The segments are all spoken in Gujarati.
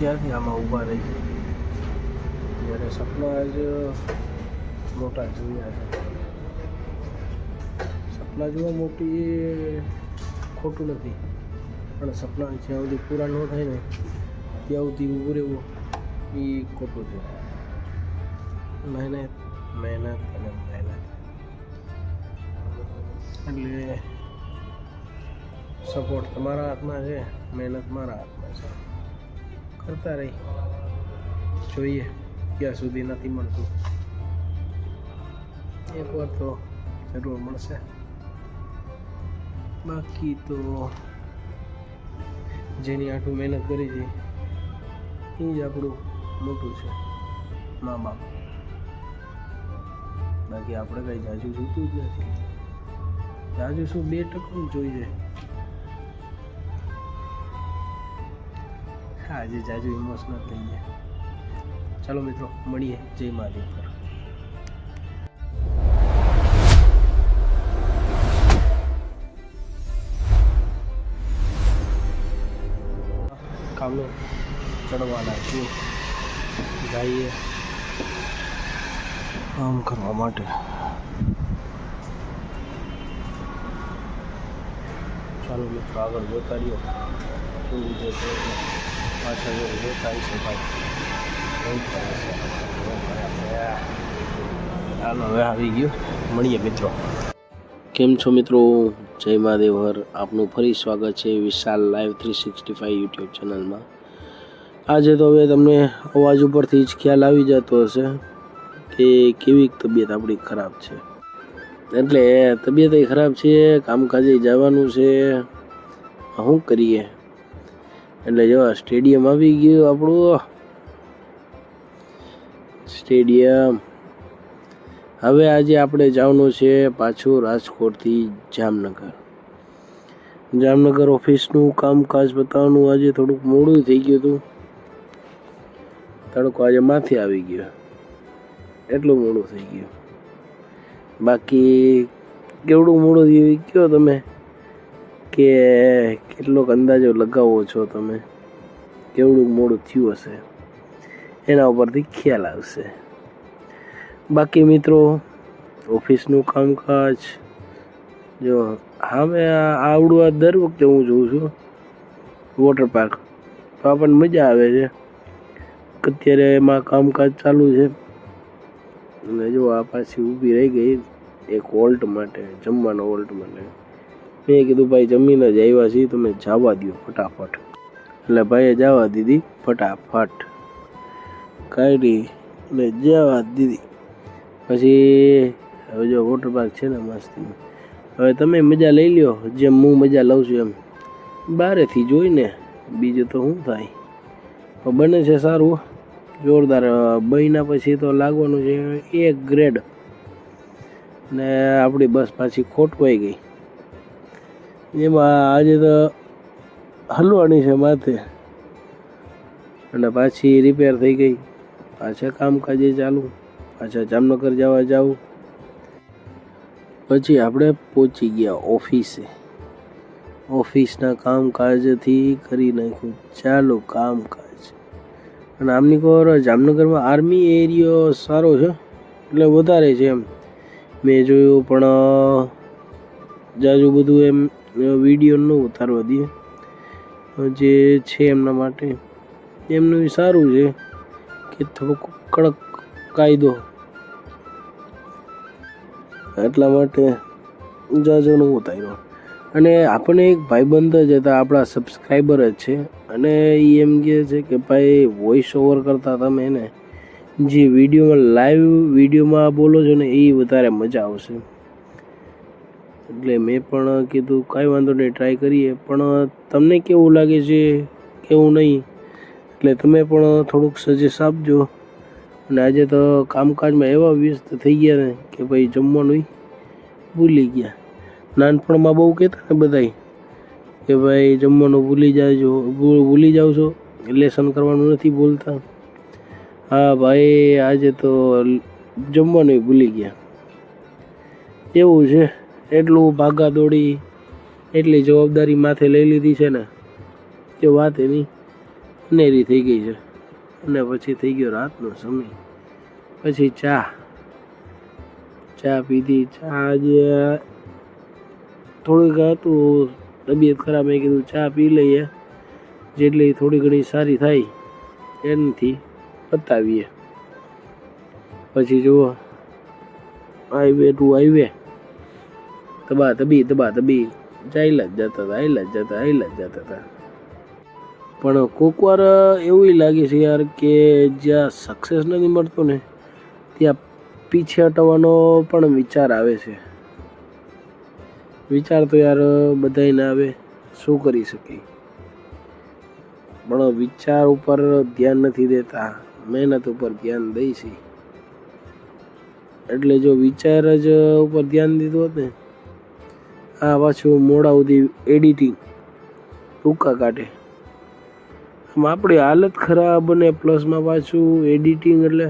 ત્યાંથી આમાં ઊભા રહી, જ્યારે સપના જ મોટા જોયા છે. સપના જોવા મોટી એ ખોટું નથી, પણ સપના જ્યાં સુધી પૂરા ન થાય ને ત્યાં સુધી ઊભું રહેવું એ ખોટું છે. મહેનત મહેનત અને મહેનત, એટલે સપોર્ટ તમારા હાથમાં છે, મહેનત મારા હાથમાં છે. કરતા રહી, જોઈએ ક્યાં સુધી નથી મળતું. એકવાર તો જરૂર મળશે. બાકી તો જેની આટલું મહેનત કરી છે એ જ આપણું મોટું છે, મા બાપ. બાકી આપણે કંઈ જાજુ જોતું જ નથી. જાજુ શું 2% જોઈએ. આજે જાજુ ઇમોશનલ થઈ ગયા. ચાલો મિત્રો, મળીએ. જય મહાદેવ. કામે ચડવાના છીએ, જઈએ કામ કરવા માટે. ચાલો મિત્રો, આગળ જોતા રહ્યો કેવું છે. પાછળ જોતા છે ભાઈ, ચાલો હવે આવી ગયું. મળીએ મિત્રો. કેમ છો મિત્રો? જય મહાદેવ હર. આપનું ફરી સ્વાગત છે વિશાલ લાઈવ 365 યુટ્યુબ ચેનલમાં. આજે તો હવે તમને અવાજ ઉપરથી જ ખ્યાલ આવી જતો હશે કે કેવી તબિયત આપણી ખરાબ છે. એટલે તબિયત ખરાબ છે, કામકાજે જવાનું છે, શું કરીએ. એટલે જો સ્ટેડિયમ આવી ગયું આપણું સ્ટેડિયમ. હવે આજે આપણે જવાનું છે પાછું રાજકોટથી જામનગર ઓફિસનું કામકાજ બતાવવાનું. આજે થોડુંક મોડું થઈ ગયું હતું, તડકો આજે માથે આવી ગયો, એટલું મોડું થઈ ગયું. બાકી કેવડું મોડું થયું કયો તમે, કે કેટલોક અંદાજો લગાવો છો તમે, કેવડું મોડું થયું હશે એના ઉપરથી ખ્યાલ આવશે. બાકી મિત્રો, ઓફિસનું કામકાજ જો હવે આવડું આ દર વખતે હું જોઉં છું વોટર પાર્ક, તો આપણને મજા આવે છે. અત્યારે એમાં કામકાજ ચાલુ છે અને જો આ પાછી ઊભી રહી ગઈ એક વોલ્ટ માટે, જમવાનો વોલ્ટ માટે. મેં કીધું ભાઈ જમીને જ આવ્યા છીએ, તમે જવા દો ફટાફટ. એટલે ભાઈએ જવા દીધી ફટાફટ, કાઢી ને જવા દીધી. પછી હવે જો વોટર પાર્ક છે ને મસ્તીનું. હવે તમે મજા લઈ લ્યો જેમ હું મજા લઉં છું એમ. બહારેથી જોઈને બીજું તો શું થાય. પણ બને છે સારું, જોરદાર. બન્યા પછી તો લાગવાનું છે 1 ગ્રેડ. ને આપણી બસ પાછી ખોટવાઈ ગઈ. એમાં આજે તો હલવાની છે માથે, અને પાછી રિપેર થઈ ગઈ. પાછા કામકાજે ચાલુ, પાછા જામનગર જવું. પછી આપણે પહોંચી ગયા ઓફિસે. ઓફિસના કામકાજથી કરી નાખ્યું ચાલુ કામકાજ. અને આમની કોર જામનગરમાં આર્મી એરિયો સારો છે, એટલે વધારે છે એમ મેં જોયું. પણ જાજુ બધું એમ વિડીયો ન ઉતારવા દે, જે છે એમના માટે એમનું સારું છે કે થોડુંક કડક કાયદો, એટલા માટે જાજો ન ઉતાર્યો. અને આપણને એક ભાઈબંધ જ હતા, આપણા સબસ્ક્રાઈબર જ છે, અને એ એમ કહે છે કે ભાઈ વોઇસ ઓવર કરતા તમે એને જે વિડીયોમાં લાઈવ વિડીયોમાં બોલો છો ને એ વધારે મજા આવશે. એટલે મેં પણ કીધું કાંઈ વાંધો નહીં, ટ્રાય કરીએ. પણ તમને કેવું લાગે છે કેવું નહીં, એટલે તમે પણ થોડુંક સજેસ્ટ આપજો. અને આજે તો કામકાજમાં એવા વ્યસ્ત થઈ ગયા ને કે ભાઈ જમવાનું ભૂલી ગયા. નાનપણમાં બહુ કહેતા ને બધાય કે ભાઈ જમવાનું ભૂલી જાઓ છો, લેસન કરવાનું નથી બોલતા. હા ભાઈ, આજે તો જમવાનું ભૂલી ગયા. એવું છે, એટલું ભાગા દોડી, એટલી જવાબદારી માથે લઈ લીધી છે ને કે વાત એની અનેરી થઈ ગઈ છે અને પછી થઈ ગયો રાતનો સમય. પછી ચા પીધી. ચા જે થોડીક હતું તબિયત ખરાબ, મેં કીધું ચા પી લઈએ, જેટલી થોડી ઘણી સારી થાય એનાથી પતાવીએ. પછી જુઓ હાઈવે ટુ હાઈવે તબા તબી ચાલ્યા જ જતા હતા. પણ કોક વાર એવું લાગે છે યાર કે જ્યાં સક્સેસ નથી મળતો ને ત્યાં પીછે હટવાનો પણ વિચાર આવે છે. વિચાર તો યાર બધાયને આવે, શું કરી શકીએ, પણ વિચાર ઉપર ધ્યાન નથી દેતા, મહેનત ઉપર ધ્યાન દઈ છે. એટલે જો વિચાર જ ઉપર ધ્યાન દીધું હોત ને, આ પાછું મોડા સુધી એડિટિંગ ટૂંકા કાઢે, આમ આપણી હાલત ખરાબ અને પ્લસમાં પાછું એડિટિંગ એટલે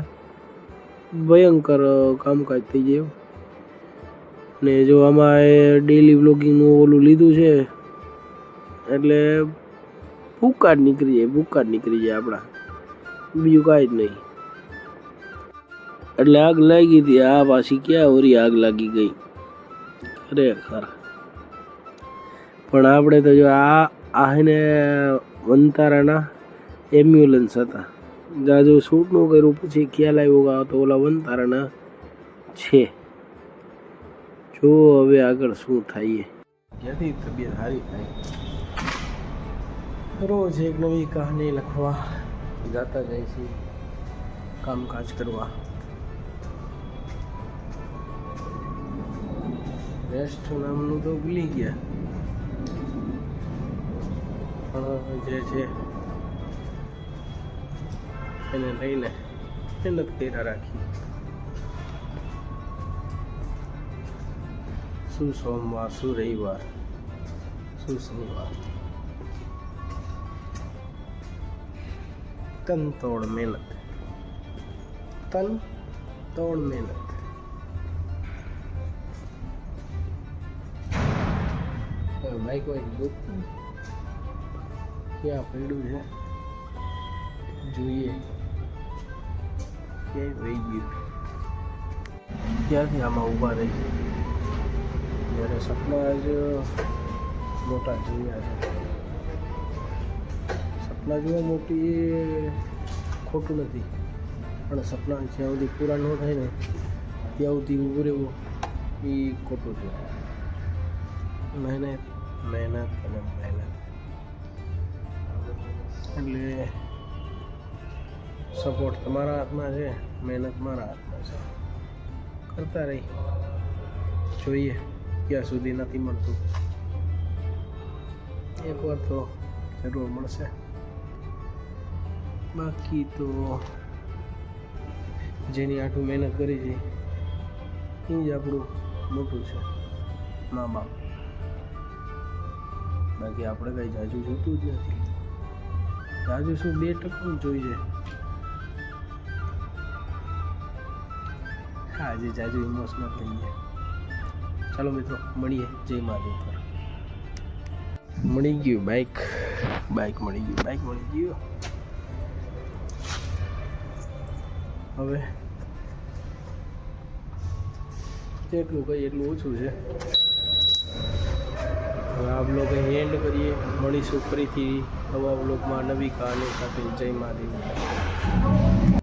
ભયંકર કામકાજ થઈ જાય. ને જો આમાં એ ડેઈલી વ્લોગિંગનું ઓલું લીધું છે એટલે ભૂકા જ નીકળી જાય આપણા, બીજું કાંઈ જ નહીં. એટલે આગ લાગી હતી, આ પાછી ક્યાં ઓરી આગ લાગી ગઈ ખરેખર. પણ આપણે તો જો આને વનતારાના એમ્બ્યુલન્સ હતા, જાજુ શૂટનું કર્યું, પછી ખ્યાલ આવ્યો તો ઓલા વનતારાના છે. જો હવે આગળ શું થાય, ક્યાંથી તબિયત સારી થાય. રોજ એક નવી કહાની લખવા જાતા જાય છે, કામકાજ કરવા. રેસ્ટ નામનું તો ભૂલી ગયા, પણ જે છે એને લઈને મહેનત કર્યા રાખી. શું સોમવાર, શું રવિવાર, શું શનિવાર, તન તોડ મહેનત. બાઈક વાઈક જોતું ક્યાં પડ્યું છે, જોઈએ ક્યાંય વહી ગયું. ક્યાંથી આમાં ઊભા રહી, જ્યારે સપના જ મોટા જોયા છે. સપના જોવા મોટી એ ખોટું નથી, પણ સપના જ્યાં સુધી પૂરા ન થાય ને ત્યાં સુધી ઊભું રહેવું એ ખોટું છે. મહેનત અને મહેનત. એટલે સપોર્ટ તમારા હાથમાં છે, મહેનત મારા હાથમાં છે. કરતા રહી, જોઈએ ક્યાં સુધી નથી મળતું. એકવાર તો જરૂર મળશે. બાકી તો જેની આટલું મહેનત કરી છે એ જ આપણું મોટું છે, મા બાપ. બાકી આપણે કંઈ જાજુ જોતું જ નથી. જાજુ શું 2% જોઈએ. આજે જાજુ ઇમોશનલ થઈ ગયા. ચાલો મિત્રો, મળીએ. જય મહાદેવ. મળી ગયું બાઇક મળી ગયું. હવે જેટલું કહીએ એટલું ઓછું છે. હવે આ બ્લોગ અહીં એન્ડ કરીએ. મળીશું ફરીથી નવા બ્લોગમાં નવી કહાની સાથે. જય મહાદેવ.